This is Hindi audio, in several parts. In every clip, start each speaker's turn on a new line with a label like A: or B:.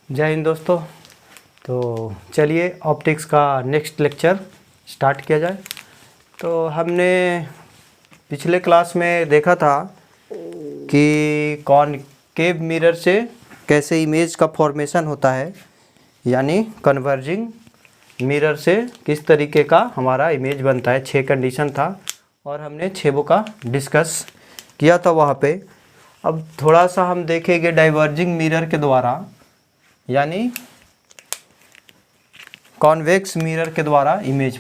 A: जय हिंद दोस्तों। तो चलिए ऑप्टिक्स का नेक्स्ट लेक्चर स्टार्ट किया जाए। तो हमने पिछले क्लास में देखा था कि कॉनकेव मिरर से कैसे इमेज का फॉर्मेशन होता है, यानी कन्वर्जिंग मिरर से किस तरीके का हमारा इमेज बनता है। 6 कंडीशन था और हमने 6 का डिस्कस किया था वहाँ पे। अब थोड़ा सा हम देखेंगे डाइवर्जिंग मिरर के द्वारा, यानी कॉन्वेक्स मिरर के द्वारा image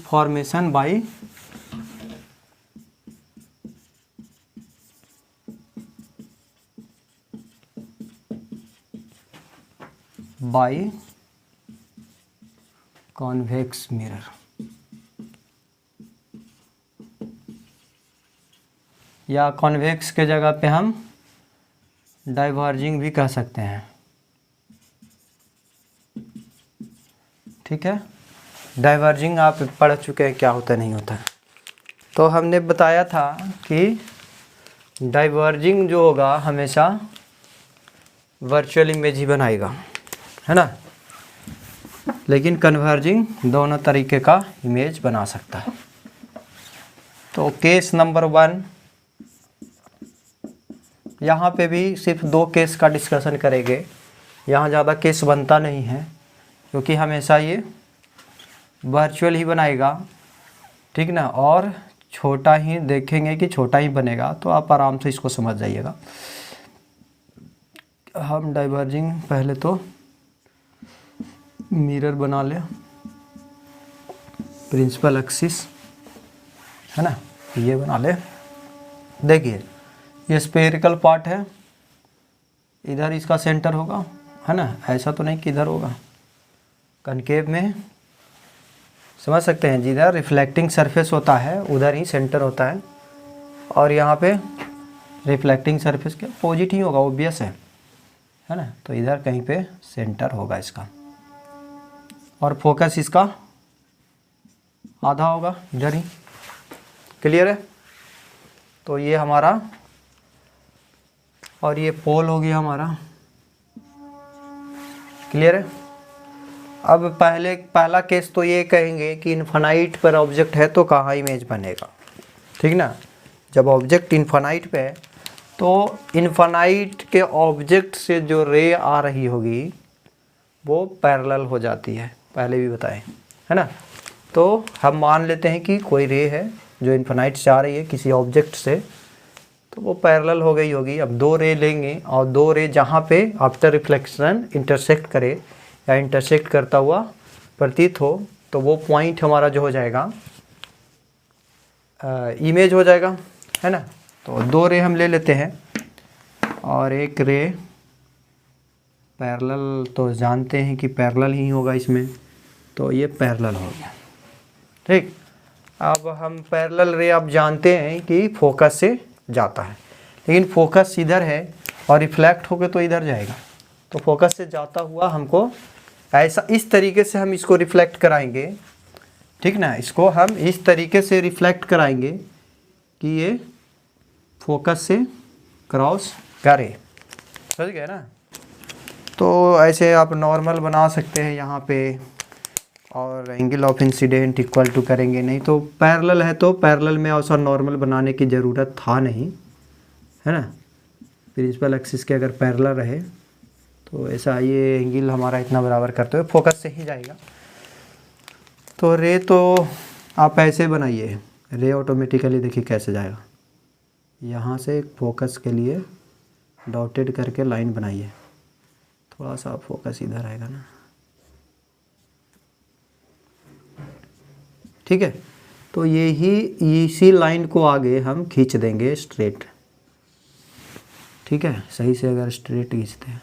A: formation by convex mirror, या कॉन्वेक्स के जगह पे हम डाइवर्जिंग भी कह सकते हैं। ठीक है, डाइवर्जिंग आप पढ़ चुके हैं क्या होता नहीं होता है। तो हमने बताया था कि डाइवर्जिंग जो होगा हमेशा वर्चुअल इमेज ही बनाएगा, है ना, लेकिन कन्वर्जिंग दोनों तरीके का इमेज बना सकता है। तो केस नंबर 1, यहाँ पे भी सिर्फ 2 केस का डिस्कशन करेंगे। यहाँ ज़्यादा केस बनता नहीं है क्योंकि हमेशा ये वर्चुअल ही बनाएगा, ठीक ना, और छोटा ही देखेंगे कि छोटा ही बनेगा, तो आप आराम से इसको समझ जाइएगा। हम डाइवर्जिंग पहले तो मिरर बना ले, प्रिंसिपल एक्सिस, है ना, ये बना ले। देखिए ये स्फेरिकल पार्ट है, इधर इसका सेंटर होगा, है ना, ऐसा तो नहीं कि इधर होगा। कनकेव में समझ सकते हैं, जिधर रिफ्लेक्टिंग सरफेस होता है उधर ही सेंटर होता है, और यहाँ पे रिफ्लेक्टिंग सरफेस के अपोजिट ही होगा, ऑब्वियस है ना। तो इधर कहीं पे सेंटर होगा इसका, और फोकस इसका आधा होगा इधर ही। क्लियर है? तो ये हमारा, और ये पोल हो गया हमारा। क्लियर है? अब पहला केस तो ये कहेंगे कि इन्फिनाइट पर ऑब्जेक्ट है तो कहाँ इमेज बनेगा, ठीक ना। जब ऑब्जेक्ट इन्फिनाइट पे है तो इन्फिनाइट के ऑब्जेक्ट से जो रे आ रही होगी वो पैरेलल हो जाती है, पहले भी बताए, है ना। तो हम मान लेते हैं कि कोई रे है जो इन्फिनाइट से आ रही है किसी ऑब्जेक्ट से, तो वो पैरेलल हो गई होगी। अब 2 रे लेंगे और 2 रे जहाँ पे आफ्टर रिफ्लेक्शन इंटरसेक्ट करे या इंटरसेक्ट करता हुआ प्रतीत हो, तो वो पॉइंट हमारा जो हो जाएगा इमेज हो जाएगा, है ना। तो 2 रे हम ले लेते हैं, और एक रे पैरेलल तो जानते हैं कि पैरेलल ही होगा इसमें, तो ये पैरेलल हो गया। ठीक, अब हम पैरेलल रे आप जानते हैं कि फोकस से जाता है, लेकिन फोकस इधर है और रिफ्लेक्ट होकर तो इधर जाएगा, तो फोकस से जाता हुआ हमको ऐसा इस तरीके से हम इसको रिफ्लेक्ट कराएंगे, ठीक ना। इसको हम इस तरीके से रिफ्लेक्ट कराएंगे कि ये फोकस से क्रॉस करे, समझ गए ना। तो ऐसे आप नॉर्मल बना सकते हैं यहाँ पे, और angle of incidence equal to करेंगे, नहीं तो पैरेलल है तो पैरेलल में ऐसा नॉर्मल बनाने की ज़रूरत था नहीं, है ना। प्रिंसिपल एक्सिस के अगर पैरेलल रहे तो ऐसा ये एंगल हमारा इतना बराबर करते हुए फोकस से ही जाएगा। तो रे तो आप ऐसे बनाइए, रे ऑटोमेटिकली देखिए कैसे जाएगा। यहाँ से फोकस के लिए डॉटेड करके लाइन बनाइए, थोड़ा सा फोकस इधर आएगा ना, ठीक है। तो इसी लाइन को आगे हम खींच देंगे स्ट्रेट, ठीक है, सही से अगर स्ट्रेट खींचते हैं,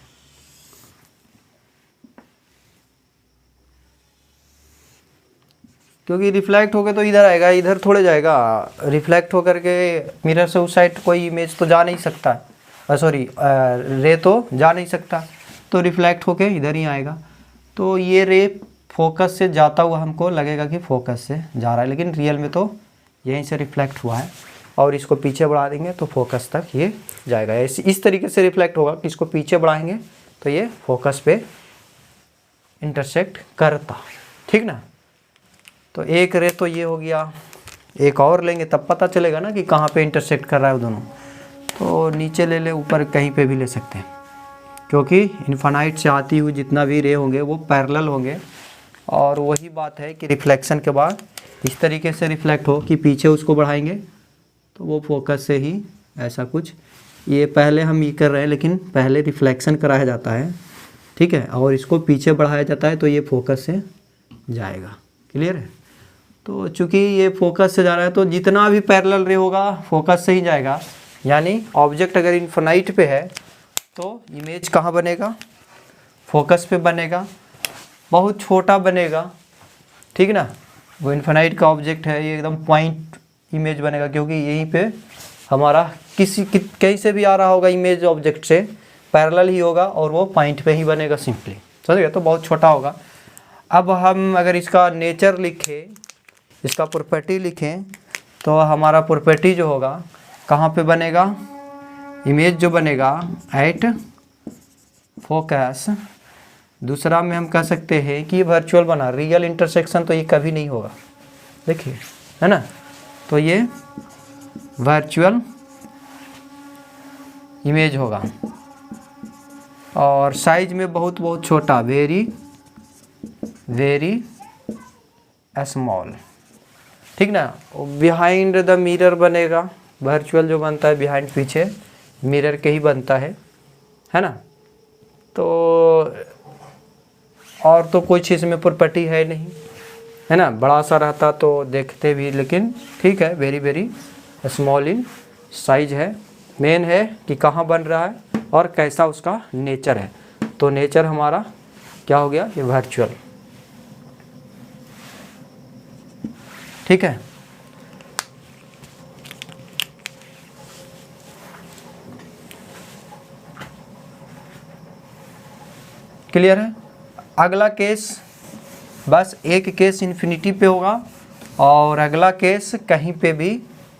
A: क्योंकि रिफ्लेक्ट होकर तो इधर आएगा, इधर थोड़े जाएगा। रिफ्लेक्ट होकर के मिरर से उस साइड कोई इमेज तो जा नहीं सकता, सॉरी रे तो जा नहीं सकता, तो रिफ्लेक्ट होकर इधर ही आएगा। तो ये रे फोकस से जाता हुआ हमको लगेगा कि फोकस से जा रहा है, लेकिन रियल में तो यहीं से रिफ्लेक्ट हुआ है। और इसको पीछे बढ़ा देंगे तो फोकस तक ये जाएगा। इस तरीके से रिफ्लेक्ट होगा कि इसको पीछे बढ़ाएंगे तो ये फोकस पे इंटरसेक्ट करता, ठीक ना। तो एक रे तो ये हो गया, एक और लेंगे तब पता चलेगा ना कि कहाँ पे इंटरसेक्ट कर रहा है वो दोनों। तो नीचे ले ले, ऊपर कहीं पे भी ले सकते हैं, क्योंकि इन्फानाइट से आती हुई जितना भी रे होंगे वो पैरेलल होंगे। और वही बात है कि रिफ्लेक्शन के बाद इस तरीके से रिफ्लेक्ट हो कि पीछे उसको बढ़ाएंगे तो वो फोकस से ही ऐसा कुछ, ये पहले हम ये कर रहे हैं लेकिन पहले रिफ्लेक्शन कराया जाता है, ठीक है, और इसको पीछे बढ़ाया जाता है तो ये फोकस से जाएगा। क्लियर है। तो चूँकि ये फोकस से जा रहा है तो जितना भी पैरेलल रे होगा फोकस से ही जाएगा। यानी ऑब्जेक्ट अगर इन्फिनाइट पे है तो इमेज कहाँ बनेगा, फोकस पे बनेगा, बहुत छोटा बनेगा, ठीक ना। वो इन्फिनाइट का ऑब्जेक्ट है, ये एकदम पॉइंट इमेज बनेगा, क्योंकि यहीं पे हमारा कहीं से भी आ रहा होगा इमेज ऑब्जेक्ट से पैरेलल ही होगा और वो पॉइंट पे ही बनेगा सिंपली, समझ गए। तो बहुत छोटा होगा। अब हम अगर इसका नेचर लिखें, इसका प्रॉपर्टी लिखें, तो हमारा प्रॉपर्टी जो होगा कहाँ पे बनेगा, इमेज जो बनेगा एट फोकस। दूसरा में हम कह सकते हैं कि वर्चुअल बना, रियल इंटरसेक्शन तो ये कभी नहीं होगा, देखिए, है ना। तो ये वर्चुअल इमेज होगा और साइज में बहुत बहुत छोटा, वेरी वेरी स्मॉल, ठीक ना। बिहाइंड द मिरर बनेगा, वर्चुअल जो बनता है बिहाइंड पीछे मिरर के ही बनता है ना। तो और तो कुछ इसमें प्रॉपर्टी है नहीं, है ना। बड़ा सा रहता तो देखते भी, लेकिन ठीक है, very very small in size है। मेन है कि कहाँ बन रहा है और कैसा उसका नेचर है। तो नेचर हमारा क्या हो गया, ये वर्चुअल, ठीक है। क्लियर है। अगला केस, बस एक केस इन्फिनिटी पे होगा और अगला केस कहीं पे भी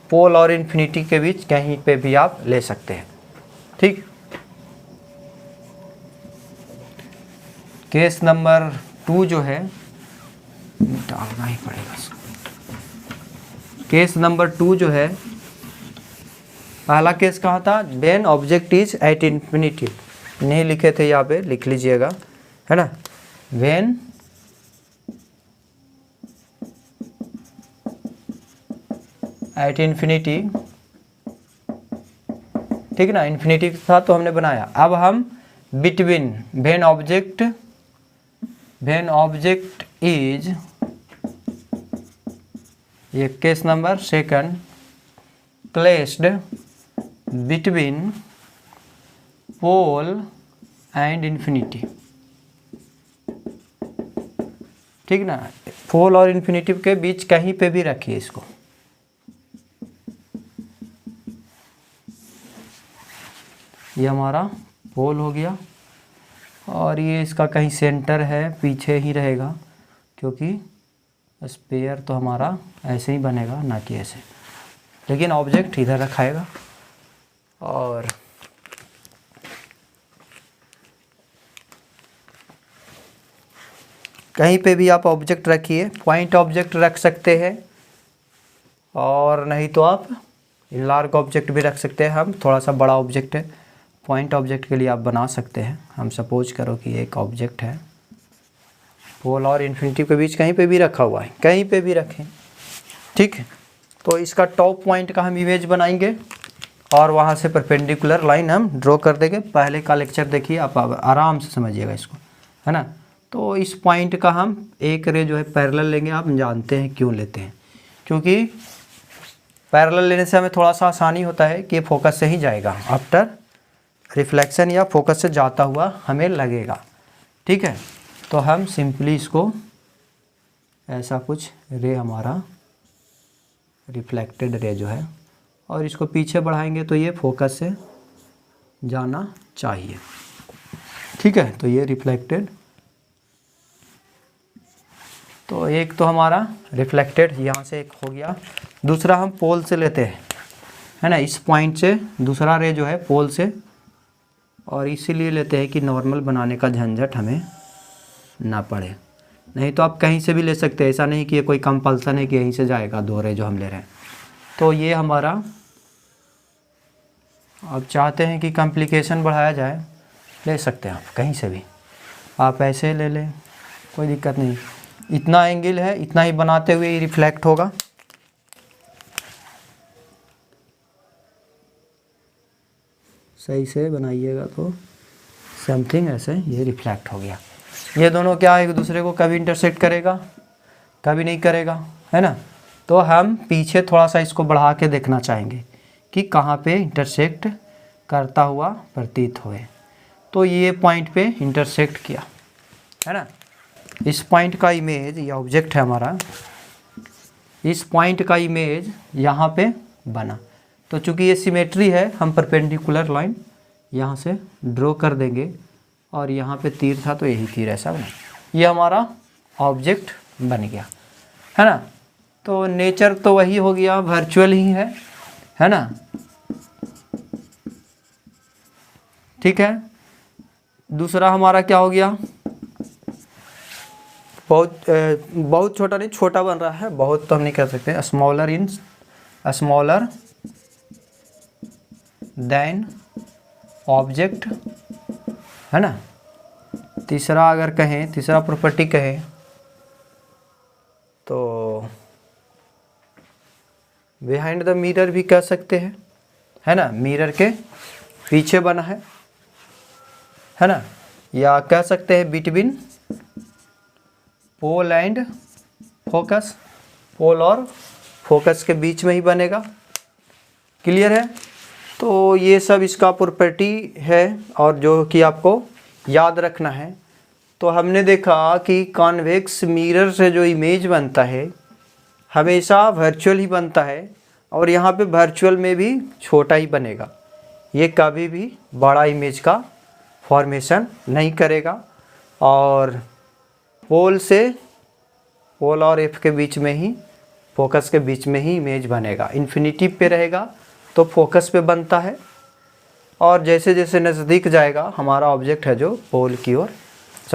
A: पोल और इन्फिनिटी के बीच कहीं पे भी आप ले सकते हैं, ठीक। केस नंबर 2 जो है डालना ही पड़ेगा। केस नंबर 2 जो है, पहला केस कहाँ था, when object is at infinity, नहीं लिखे थे यहाँ पे, लिख लीजिएगा, है ना। व्हेन एट इन्फिनिटी, ठीक ना, इन्फिनिटी था तो हमने बनाया। अब हम बिटवीन, व्हेन ऑब्जेक्ट इज, ये case number 2, placed between pole and infinity, ठीक ना। पोल और इन्फिनिटी के बीच कहीं पे भी रखिए इसको। ये हमारा पोल हो गया और ये इसका कहीं सेंटर है, पीछे ही रहेगा, क्योंकि स्पेयर तो हमारा ऐसे ही बनेगा ना कि ऐसे, लेकिन ऑब्जेक्ट इधर रखाएगा। और कहीं पे भी आप ऑब्जेक्ट रखिए, पॉइंट ऑब्जेक्ट रख सकते हैं और नहीं तो आप लार्ज ऑब्जेक्ट भी रख सकते हैं। हम थोड़ा सा बड़ा ऑब्जेक्ट है, पॉइंट ऑब्जेक्ट के लिए आप बना सकते हैं। हम सपोज करो कि एक ऑब्जेक्ट है, पोल और इन्फिनिटी के बीच कहीं पे भी रखा हुआ है, कहीं पे भी रखें, ठीक है। तो इसका टॉप पॉइंट का हम इमेज बनाएंगे और वहाँ से परपेंडिकुलर लाइन हम ड्रॉ कर देंगे। पहले का लेक्चर देखिए, आप आराम से समझिएगा इसको, है ना। तो इस पॉइंट का हम एक रे जो है पैरेलल लेंगे। आप जानते हैं क्यों लेते हैं, क्योंकि पैरेलल लेने से हमें थोड़ा सा आसानी होता है कि फोकस से ही जाएगा, आफ्टर रिफ्लेक्शन या फोकस से जाता हुआ हमें लगेगा, ठीक है। तो हम सिंपली इसको ऐसा कुछ रे, हमारा रिफ्लेक्टेड रे जो है, और इसको पीछे बढ़ाएंगे तो ये फोकस से जाना चाहिए, ठीक है। तो ये रिफ्लेक्टेड, तो एक तो हमारा रिफ्लेक्टेड यहाँ से एक हो गया। दूसरा हम पोल से लेते हैं, है ना, इस पॉइंट से दूसरा रे जो है पोल से, और इसीलिए लेते हैं कि नॉर्मल बनाने का झंझट हमें ना पड़े। नहीं तो आप कहीं से भी ले सकते हैं, ऐसा नहीं कि ये कोई कंपल्सन है कि यहीं से जाएगा 2 रे जो हम ले रहे हैं। तो ये हमारा, आप चाहते हैं कि कॉम्प्लिकेशन बढ़ाया जाए, ले सकते हैं आप कहीं से भी, आप ऐसे ले लें, कोई दिक्कत नहीं। इतना एंगल है, इतना ही बनाते हुए ही रिफ्लेक्ट होगा। सही से बनाइएगा तो समथिंग ऐसे ये रिफ्लेक्ट हो गया। ये दोनों क्या एक दूसरे को कभी इंटरसेक्ट करेगा, कभी नहीं करेगा, है ना। तो हम पीछे थोड़ा सा इसको बढ़ा के देखना चाहेंगे कि कहाँ पे इंटरसेक्ट करता हुआ प्रतीत होए। तो ये पॉइंट पे इंटरसेक्ट किया, है ना। इस पॉइंट का इमेज, ये ऑब्जेक्ट है हमारा, इस पॉइंट का इमेज यहाँ पे बना। तो चूंकि ये सिमेट्री है, हम परपेंडिकुलर लाइन यहाँ से ड्रॉ कर देंगे, और यहाँ पे तीर था तो यही तीर ऐसा बना, ये हमारा ऑब्जेक्ट बन गया, है ना। तो नेचर तो वही हो गया, वर्चुअल ही है ना। ठीक है, दूसरा हमारा क्या हो गया, बहुत छोटा नहीं, छोटा बन रहा है, बहुत तो हम नहीं कह सकते, स्मॉलर देन ऑब्जेक्ट, है ना। तीसरा अगर कहें, तीसरा प्रॉपर्टी कहें तो बिहाइंड द मिरर भी कह सकते हैं, है ना, मिरर के पीछे बना है ना। या कह सकते हैं बिटवीन पोल एंड फोकस, पोल और फोकस के बीच में ही बनेगा। क्लियर है। तो ये सब इसका प्रॉपर्टी है, और जो कि आपको याद रखना है। तो हमने देखा कि कॉन्वेक्स मिरर से जो इमेज बनता है हमेशा वर्चुअल ही बनता है, और यहाँ पे वर्चुअल में भी छोटा ही बनेगा, ये कभी भी बड़ा इमेज का फॉर्मेशन नहीं करेगा। और पोल और एफ के बीच में ही, फोकस के बीच में ही इमेज बनेगा। इन्फिनिटी पे रहेगा तो फोकस पे बनता है, और जैसे जैसे नज़दीक जाएगा हमारा ऑब्जेक्ट है जो पोल की ओर,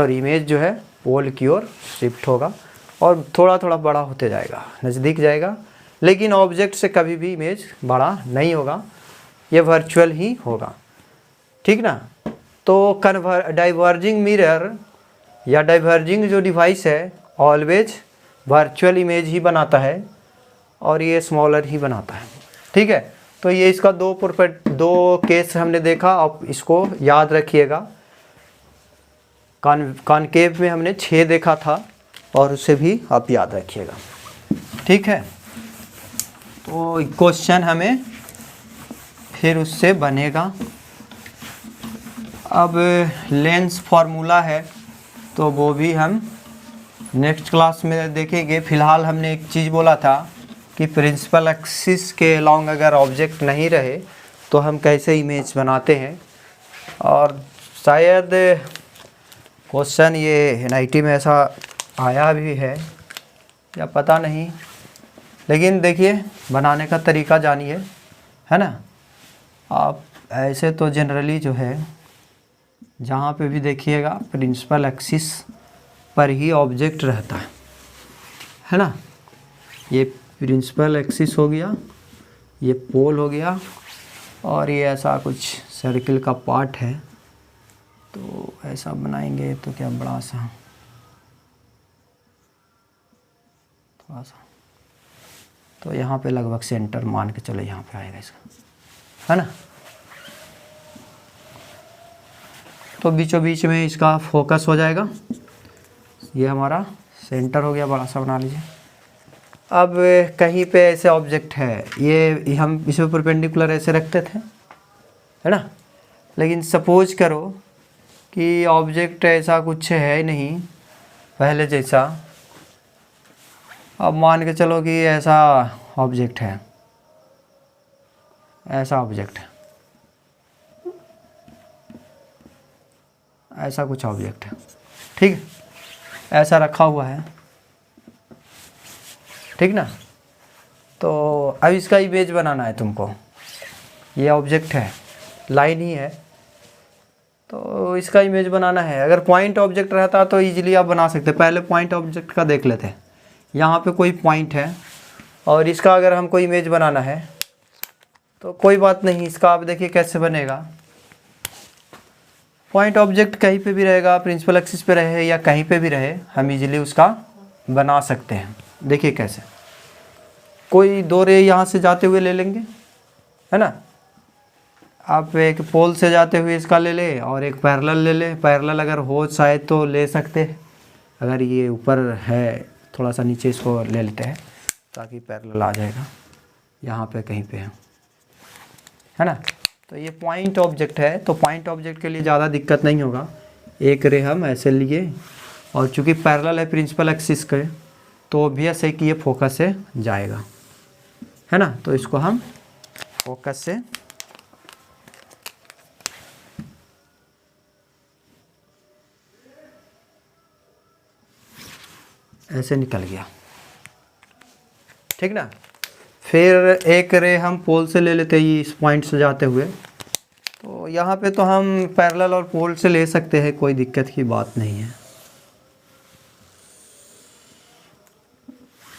A: इमेज जो है पोल की ओर शिफ्ट होगा, और थोड़ा थोड़ा बड़ा होते जाएगा, नज़दीक जाएगा, लेकिन ऑब्जेक्ट से कभी भी इमेज बड़ा नहीं होगा, ये वर्चुअल ही होगा। ठीक ना। तो डाइवर्जिंग मिरर या डाइवर्जिंग जो डिवाइस है ऑलवेज वर्चुअल इमेज ही बनाता है, और ये स्मॉलर ही बनाता है। ठीक है। तो ये इसका दो केस हमने देखा, आप इसको याद रखिएगा। कॉनकेव में हमने 6 देखा था, और उसे भी आप याद रखिएगा। ठीक है। तो क्वेश्चन हमें फिर उससे बनेगा। अब लेंस फार्मूला है तो वो भी हम नेक्स्ट क्लास में देखेंगे। फ़िलहाल हमने एक चीज़ बोला था कि प्रिंसिपल एक्सिस के अलोंग अगर ऑब्जेक्ट नहीं रहे तो हम कैसे इमेज बनाते हैं, और शायद क्वेश्चन ये NIT में ऐसा आया भी है या पता नहीं, लेकिन देखिए बनाने का तरीका जानिए, है ना। आप ऐसे तो जनरली जो है जहाँ पे भी देखिएगा प्रिंसिपल एक्सिस पर ही ऑब्जेक्ट रहता है ना। ये प्रिंसिपल एक्सिस हो गया, ये पोल हो गया, और ये ऐसा कुछ सर्किल का पार्ट है। तो ऐसा बनाएंगे तो क्या बड़ा सा थोड़ा सा, तो यहाँ पे लगभग सेंटर मान के चलो, यहाँ पे आएगा इसका, है ना। तो बीचों बीच में इसका फोकस हो जाएगा, ये हमारा सेंटर हो गया, बड़ा सा बना लीजिए। अब कहीं पे ऐसे ऑब्जेक्ट है, ये हम इसमें परपेंडिकुलर ऐसे रखते थे, है ना। लेकिन सपोज करो कि ऑब्जेक्ट ऐसा कुछ है नहीं पहले जैसा। अब मान के चलो कि ऐसा ऑब्जेक्ट है, ऐसा ऑब्जेक्ट है, ऐसा कुछ ऑब्जेक्ट है, ठीक है, ऐसा रखा हुआ है, ठीक ना। तो अब इसका इमेज बनाना है तुमको, ये ऑब्जेक्ट है, लाइन ही है, तो इसका इमेज बनाना है। अगर पॉइंट ऑब्जेक्ट रहता तो इजीली आप बना सकते। पहले पॉइंट ऑब्जेक्ट का देख लेते हैं। यहाँ पे कोई पॉइंट है और इसका अगर हमको इमेज बनाना है तो कोई बात नहीं, इसका आप देखिए कैसे बनेगा। पॉइंट ऑब्जेक्ट कहीं पे भी रहेगा, प्रिंसिपल एक्सिस पे रहे या कहीं पे भी रहे, हम इजीली उसका बना सकते हैं। देखिए कैसे, कोई दो रे यहाँ से जाते हुए ले लेंगे, है ना। आप एक पोल से जाते हुए इसका ले ले और एक पैरेलल ले ले। पैरेलल अगर हो शायद तो ले सकते हैं, अगर ये ऊपर है थोड़ा सा नीचे इसको ले लेते हैं ताकि पैरेलल आ जाएगा, यहाँ पे कहीं पे है ना। तो ये पॉइंट ऑब्जेक्ट है, तो पॉइंट ऑब्जेक्ट के लिए ज़्यादा दिक्कत नहीं होगा। एक रे हम ऐसे लिए और चूँकि पैरेलल है प्रिंसिपल एक्सिस के, तो ऑब्वियस है कि ये फोकस से जाएगा, है ना। तो इसको हम फोकस से ऐसे निकल गया, ठीक ना। फिर एक रे हम पोल से ले लेते हैं इस पॉइंट से जाते हुए, तो यहाँ पे तो हम पैरेलल और पोल से ले सकते हैं, कोई दिक्कत की बात नहीं है,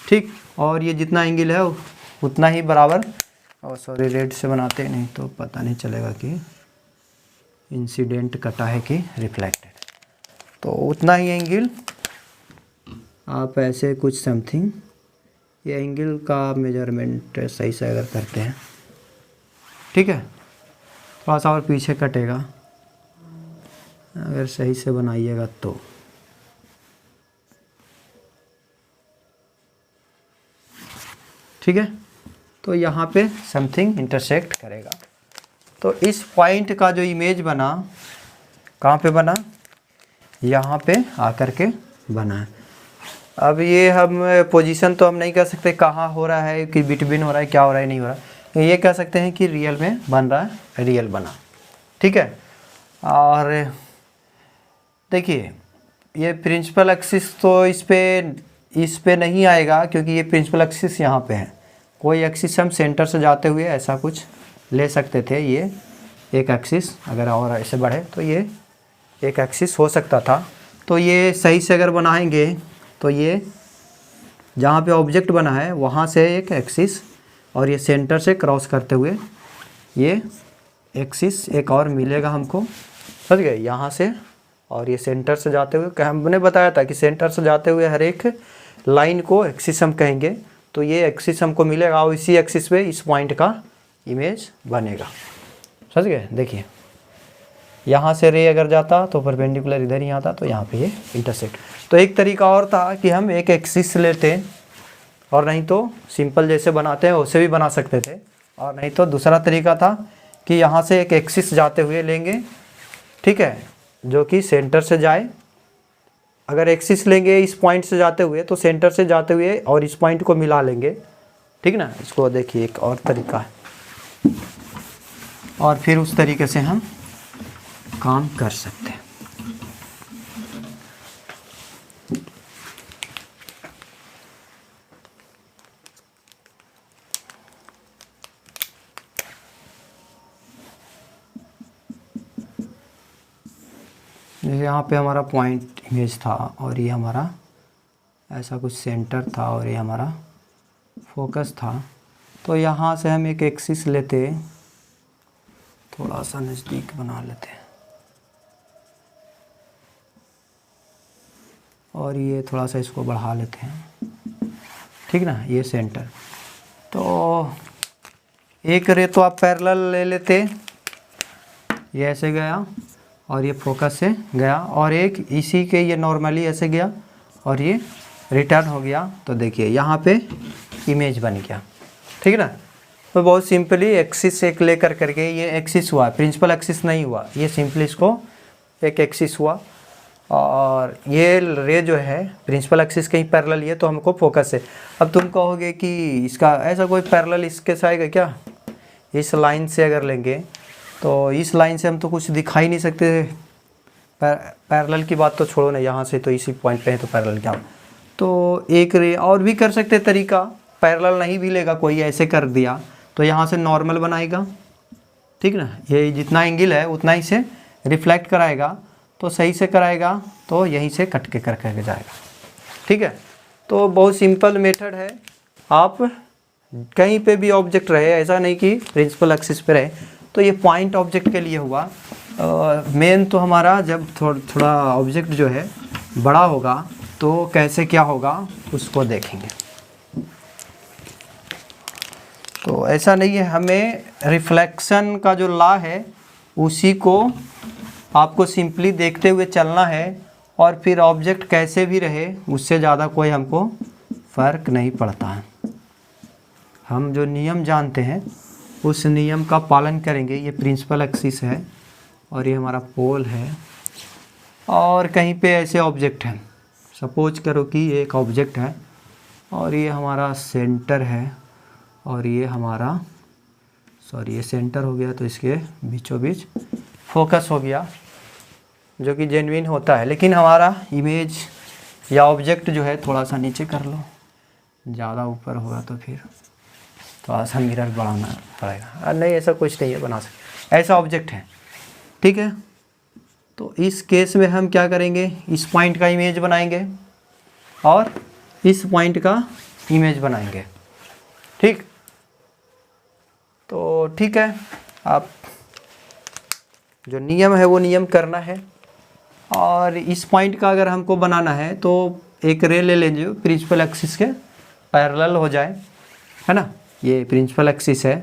A: ठीक। और ये जितना एंगल है उतना ही बराबर, और सॉरी रेड से बनाते हैं नहीं तो पता नहीं चलेगा कि इंसिडेंट कटा है कि रिफ्लेक्टेड, तो उतना ही एंगल आप ऐसे कुछ समथिंग, ये एंगल का मेजरमेंट सही से अगर करते हैं, ठीक है। थोड़ा सा और पीछे कटेगा अगर सही से बनाइएगा तो, ठीक है। तो यहाँ पे समथिंग इंटरसेक्ट करेगा। तो इस पॉइंट का जो इमेज बना, कहाँ पे बना, यहाँ पे आकर के बना है। अब ये हम पोजीशन तो हम नहीं कह सकते कहाँ हो रहा है, कि बिटवीन हो रहा है, क्या हो रहा है, नहीं हो रहा है। ये कह सकते हैं कि रियल में बन रहा है, रियल बना, ठीक है। और देखिए ये प्रिंसिपल एक्सिस तो इस पे नहीं आएगा, क्योंकि ये प्रिंसिपल एक्सिस यहाँ पे है। कोई एक्सिस हम सेंटर से जाते हुए ऐसा कुछ ले सकते थे, ये एक एक्सिस अगर और ऐसे बढ़े तो ये एक एक्सिस हो सकता था। तो ये सही से अगर बनाएंगे तो ये जहाँ पे ऑब्जेक्ट बना है वहाँ से एक एक्सिस और ये सेंटर से क्रॉस करते हुए ये एक्सिस एक और मिलेगा हमको, समझ गए, यहाँ से। और ये सेंटर से जाते हुए, हमने बताया था कि सेंटर से जाते हुए हर एक लाइन को एक्सिस हम कहेंगे, तो ये एक्सिस हमको मिलेगा और इसी एक्सिस पे इस पॉइंट का इमेज बनेगा, समझ गए। देखिए यहाँ से रे अगर जाता तो परपेंडिकुलर इधर ही आता, तो यहाँ पे ये इंटरसेक्ट। तो एक तरीका और था कि हम एक एक्सिस लेते, और नहीं तो सिंपल जैसे बनाते हैं वैसे भी बना सकते थे, और नहीं तो दूसरा तरीका था कि यहाँ से एक एक्सिस जाते हुए लेंगे, ठीक है, जो कि सेंटर से जाए। अगर एक्सिस लेंगे इस पॉइंट से जाते हुए तो सेंटर से जाते हुए और इस पॉइंट को मिला लेंगे, ठीक ना। इसको देखिए एक और तरीका है, और फिर उस तरीके से हम काम कर सकते हैं। जैसे यहाँ पे हमारा पॉइंट इमेज था और ये हमारा ऐसा कुछ सेंटर था और ये हमारा फोकस था, तो यहाँ से हम एक एक्सिस लेते, थोड़ा सा नज़दीक बना लेते हैं, और ये थोड़ा सा इसको बढ़ा लेते हैं, ठीक ना, ये सेंटर। तो एक रे तो आप पैरेलल ले लेते, ये ऐसे गया और ये फोकस से गया, और एक इसी के ये नॉर्मली ऐसे गया और ये रिटर्न हो गया। तो देखिए यहाँ पे इमेज बन गया, ठीक ना। तो बहुत सिंपली एक्सिस एक लेकर करके, ये एक्सिस हुआ, प्रिंसिपल एक्सिस नहीं हुआ, ये सिंपली इसको एक एक्सिस हुआ, और ये रे जो है प्रिंसिपल एक्सिस कहीं पैरेलल, ये तो हमको फोकस है। अब तुम कहोगे कि इसका ऐसा कोई पैरेलल इसके से आएगा क्या, इस लाइन से अगर लेंगे तो इस लाइन से हम तो कुछ दिखा ही नहीं सकते, पैरेलल की बात तो छोड़ो ना, यहाँ से तो इसी पॉइंट पे है तो पैरेलल क्या। तो एक रे और भी कर सकते तरीका, पैरेलल नहीं भी लेगा कोई, ऐसे कर दिया तो यहाँ से नॉर्मल बनाएगा, ठीक ना, ये जितना एंगल है उतना ही से रिफ्लेक्ट कराएगा, तो सही से कराएगा तो यहीं से कट के कर के जाएगा। ठीक है, तो बहुत सिंपल मेथड है। आप कहीं पे भी ऑब्जेक्ट रहे, ऐसा नहीं कि प्रिंसिपल एक्सिस पे रहे। तो ये पॉइंट ऑब्जेक्ट के लिए हुआ। मेन तो हमारा जब थोड़ा ऑब्जेक्ट जो है बड़ा होगा तो कैसे क्या होगा उसको देखेंगे। तो ऐसा नहीं है, हमें रिफ्लेक्शन का जो लॉ है उसी को आपको सिंपली देखते हुए चलना है, और फिर ऑब्जेक्ट कैसे भी रहे उससे ज़्यादा कोई हमको फ़र्क नहीं पड़ता है। हम जो नियम जानते हैं उस नियम का पालन करेंगे। ये प्रिंसिपल एक्सिस है और ये हमारा पोल है, और कहीं पे ऐसे ऑब्जेक्ट हैं, सपोज करो कि ये एक ऑब्जेक्ट है और ये हमारा सेंटर है, और ये हमारा ये सेंटर हो गया, तो इसके बीचों बीच फोकस हो गया, जो कि जेन्युइन होता है। लेकिन हमारा इमेज या ऑब्जेक्ट जो है थोड़ा सा नीचे कर लो, ज़्यादा ऊपर होगा तो फिर थोड़ा सा मिरर बढ़ाना पड़ेगा। नहीं, ऐसा कुछ नहीं है, बना सकते। ऐसा ऑब्जेक्ट है, ठीक है। तो इस केस में हम क्या करेंगे, इस पॉइंट का इमेज बनाएंगे और इस पॉइंट का इमेज बनाएंगे। ठीक, तो ठीक है, आप जो नियम है वो नियम करना है। और इस पॉइंट का अगर हमको बनाना है तो एक रे ले लें जो प्रिंसिपल एक्सिस के पैरेलल हो जाए, है ना। ये प्रिंसिपल एक्सिस है,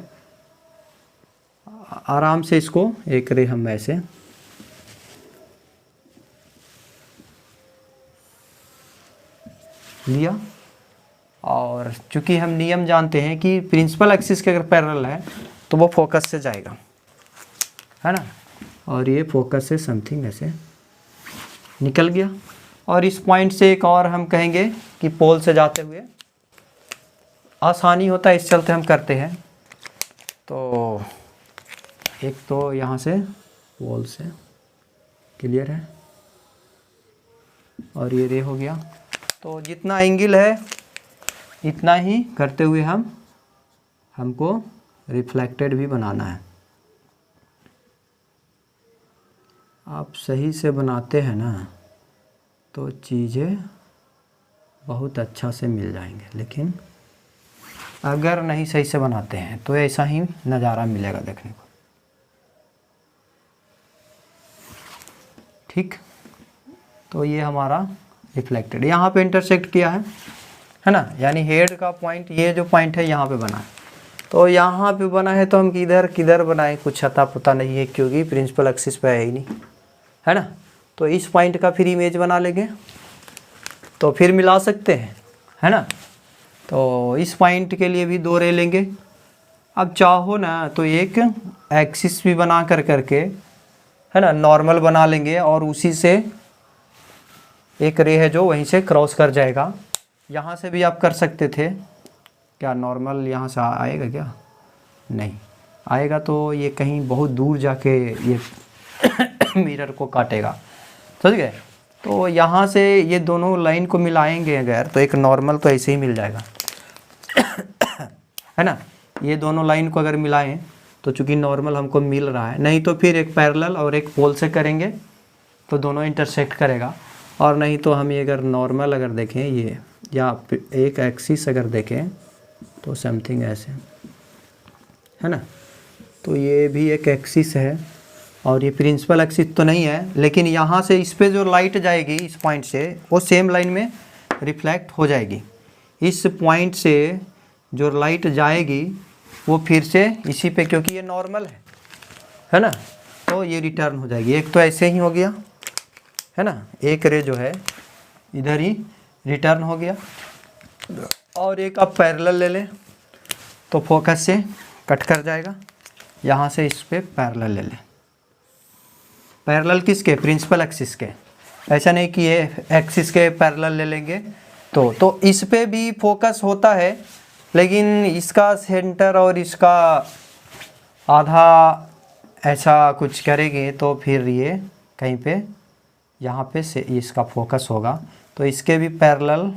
A: आराम से इसको एक रे हम ऐसे लिया, और चूंकि हम नियम जानते हैं कि प्रिंसिपल एक्सिस के अगर पैरेलल है तो वो फोकस से जाएगा, है ना। और ये फोकस से समथिंग ऐसे निकल गया, और इस पॉइंट से एक और हम कहेंगे कि पोल से जाते हुए आसानी होता है, इस चलते हम करते हैं। तो एक तो यहाँ से पोल से क्लियर है, और ये रे हो गया। तो जितना एंगल है इतना ही करते हुए हमको रिफ्लेक्टेड भी बनाना है। आप सही से बनाते हैं ना तो चीज़ें बहुत अच्छा से मिल जाएंगे, लेकिन अगर नहीं सही से बनाते हैं तो ऐसा ही नज़ारा मिलेगा देखने को। ठीक, तो ये हमारा रिफ्लेक्टेड यहाँ पे इंटरसेक्ट किया है ना, यानी हेड का पॉइंट, ये जो पॉइंट है यहाँ पे बना है। तो यहाँ पे बना है तो हम किधर बनाएं, कुछ अता पता नहीं है, क्योंकि प्रिंसिपल एक्सिस पे है ही नहीं, है ना। तो इस पॉइंट का फिर इमेज बना लेंगे, तो फिर मिला सकते हैं, है ना। तो इस पॉइंट के लिए भी 2 रे लेंगे। अब चाहो ना तो एक एक्सिस भी बना करके, है ना, नॉर्मल बना लेंगे, और उसी से एक रे है जो वहीं से क्रॉस कर जाएगा। यहाँ से भी आप कर सकते थे, क्या नॉर्मल यहाँ से आएगा, क्या नहीं आएगा, तो ये कहीं बहुत दूर जाके ये मिरर को काटेगा, समझ गए। तो यहाँ से ये दोनों लाइन को मिलाएंगे अगर, तो एक नॉर्मल तो ऐसे ही मिल जाएगा, है ना। ये दोनों लाइन को अगर मिलाएं तो चूंकि नॉर्मल हमको मिल रहा है, नहीं तो फिर एक पैरेलल और एक पोल से करेंगे तो दोनों इंटरसेक्ट करेगा। और नहीं तो हम ये अगर नॉर्मल अगर देखें ये, या एक एक्सिस अगर देखें तो समथिंग ऐसे, है ना। तो ये भी एक एक्सिस है, और ये प्रिंसिपल एक्सिस तो नहीं है, लेकिन यहाँ से इस पे जो लाइट जाएगी इस पॉइंट से, वो सेम लाइन में रिफ्लेक्ट हो जाएगी। इस पॉइंट से जो लाइट जाएगी वो फिर से इसी पे, क्योंकि ये नॉर्मल है ना, तो ये रिटर्न हो जाएगी। एक तो ऐसे ही हो गया, है ना, एक रे जो है इधर ही रिटर्न हो गया, और एक आप पैरेलल ले लें तो फोकस से कट कर जाएगा। यहाँ से इस पे पैरेलल ले लें, पैरेलल किसके, प्रिंसिपल एक्सिस के। ऐसा नहीं कि ये एक्सिस के पैरेलल ले लेंगे तो इस पे भी फोकस होता है, लेकिन इसका सेंटर और इसका आधा ऐसा कुछ करेंगे तो फिर ये कहीं पे यहाँ पे से इसका फोकस होगा, तो इसके भी पैरेलल।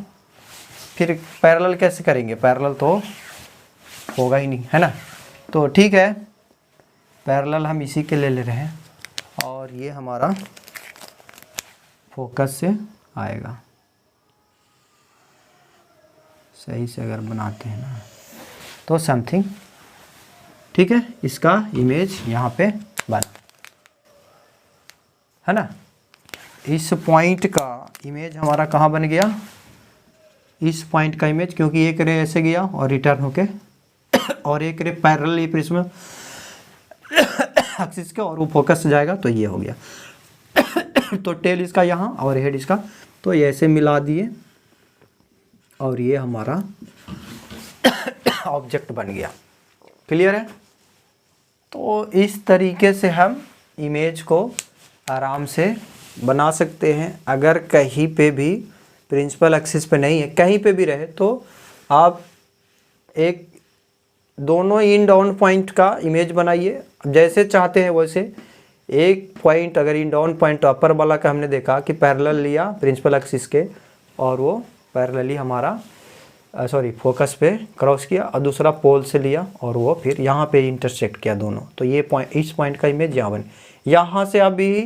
A: फिर पैरेलल कैसे करेंगे, पैरेलल तो होगा ही नहीं, है ना। तो ठीक है, पैरेलल हम इसी के ले रहे हैं और ये हमारा फोकस से आएगा। सही से अगर बनाते हैं ना तो समथिंग ठीक है, इसका इमेज यहाँ पे बना है ना। इस पॉइंट का इमेज हमारा कहाँ बन गया, इस पॉइंट का इमेज, क्योंकि एक रे ऐसे गया और रिटर्न होके और एक रे पैरेलल प्रिज्म एक्सिस के और वो फोकस से जाएगा, तो ये हो गया। तो टेल इसका यहाँ और हेड इसका, तो ये ऐसे मिला दिए और ये हमारा ऑब्जेक्ट बन गया। क्लियर है। तो इस तरीके से हम इमेज को आराम से बना सकते हैं। अगर कहीं पे भी प्रिंसिपल एक्सिस पे नहीं है, कहीं पे भी रहे, तो आप एक दोनों इन डाउन पॉइंट का इमेज बनाइए जैसे चाहते हैं वैसे। एक पॉइंट अगर इन डाउन पॉइंट अपर वाला का हमने देखा कि पैरेलल लिया प्रिंसिपल एक्सिस के और वो पैरेलली हमारा फोकस पे क्रॉस किया, और दूसरा पोल से लिया और वो फिर यहाँ पे इंटरसेक्ट किया दोनों, तो ये पॉइंट, इस पॉइंट का इमेज यहाँ बने। यहाँ से आप भी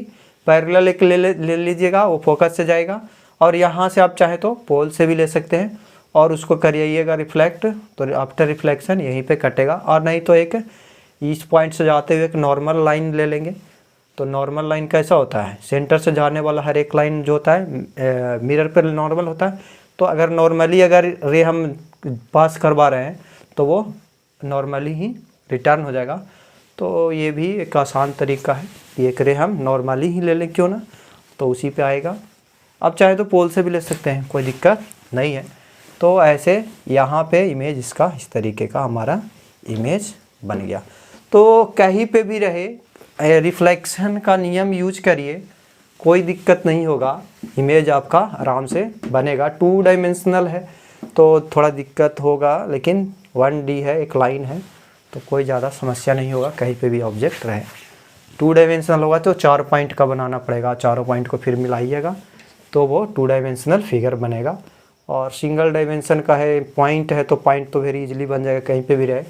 A: पैरेलल एक ले लीजिएगा, वो फोकस से जाएगा, और यहाँ से आप चाहे तो पोल से भी ले सकते हैं और उसको करिएगा रिफ्लेक्ट, तो आफ्टर रिफ्लेक्शन यहीं पे कटेगा। और नहीं तो एक इस पॉइंट से जाते हुए एक नॉर्मल लाइन ले लेंगे। तो नॉर्मल लाइन कैसा होता है, सेंटर से जाने वाला हर एक लाइन जो होता है मिरर पर नॉर्मल होता है। तो अगर नॉर्मली अगर रे हम पास करवा रहे हैं तो वो नॉर्मली ही रिटर्न हो जाएगा। तो ये भी एक आसान तरीका है, एक रे हम नॉर्मली ही ले लें क्यों ना, तो उसी पे आएगा। अब चाहे तो पोल से भी ले सकते हैं, कोई दिक्कत नहीं है। तो ऐसे यहाँ पे इमेज इसका इस तरीके का हमारा इमेज बन गया। तो कहीं पे भी रहे रिफ्लेक्शन का नियम यूज करिए, कोई दिक्कत नहीं होगा, इमेज आपका आराम से बनेगा। 2 डायमेंशनल है तो थोड़ा दिक्कत होगा, लेकिन 1D है, एक लाइन है, तो कोई ज़्यादा समस्या नहीं होगा कहीं पे भी ऑब्जेक्ट रहे। 2 डायमेंशनल होगा तो 4 पॉइंट का बनाना पड़ेगा, चारों पॉइंट को फिर मिलाइएगा तो वो 2 डायमेंशनल फिगर बनेगा। और सिंगल डायमेंशन का है, पॉइंट है, तो पॉइंट तो वेरी इजीली बन जाएगा कहीं पे भी रहे।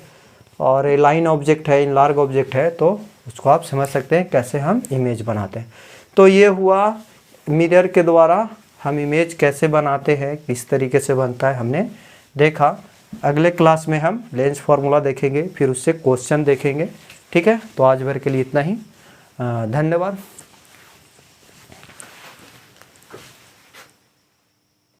A: और ये लाइन ऑब्जेक्ट है, इन लार्ज ऑब्जेक्ट है, तो उसको आप समझ सकते हैं कैसे हम इमेज बनाते हैं। तो ये हुआ मिरर के द्वारा हम इमेज कैसे बनाते हैं, किस तरीके से बनता है हमने देखा। अगले क्लास में हम लेंस फार्मूला देखेंगे, फिर उससे क्वेश्चन देखेंगे। ठीक है, तो आज भर के लिए इतना ही। धन्यवाद।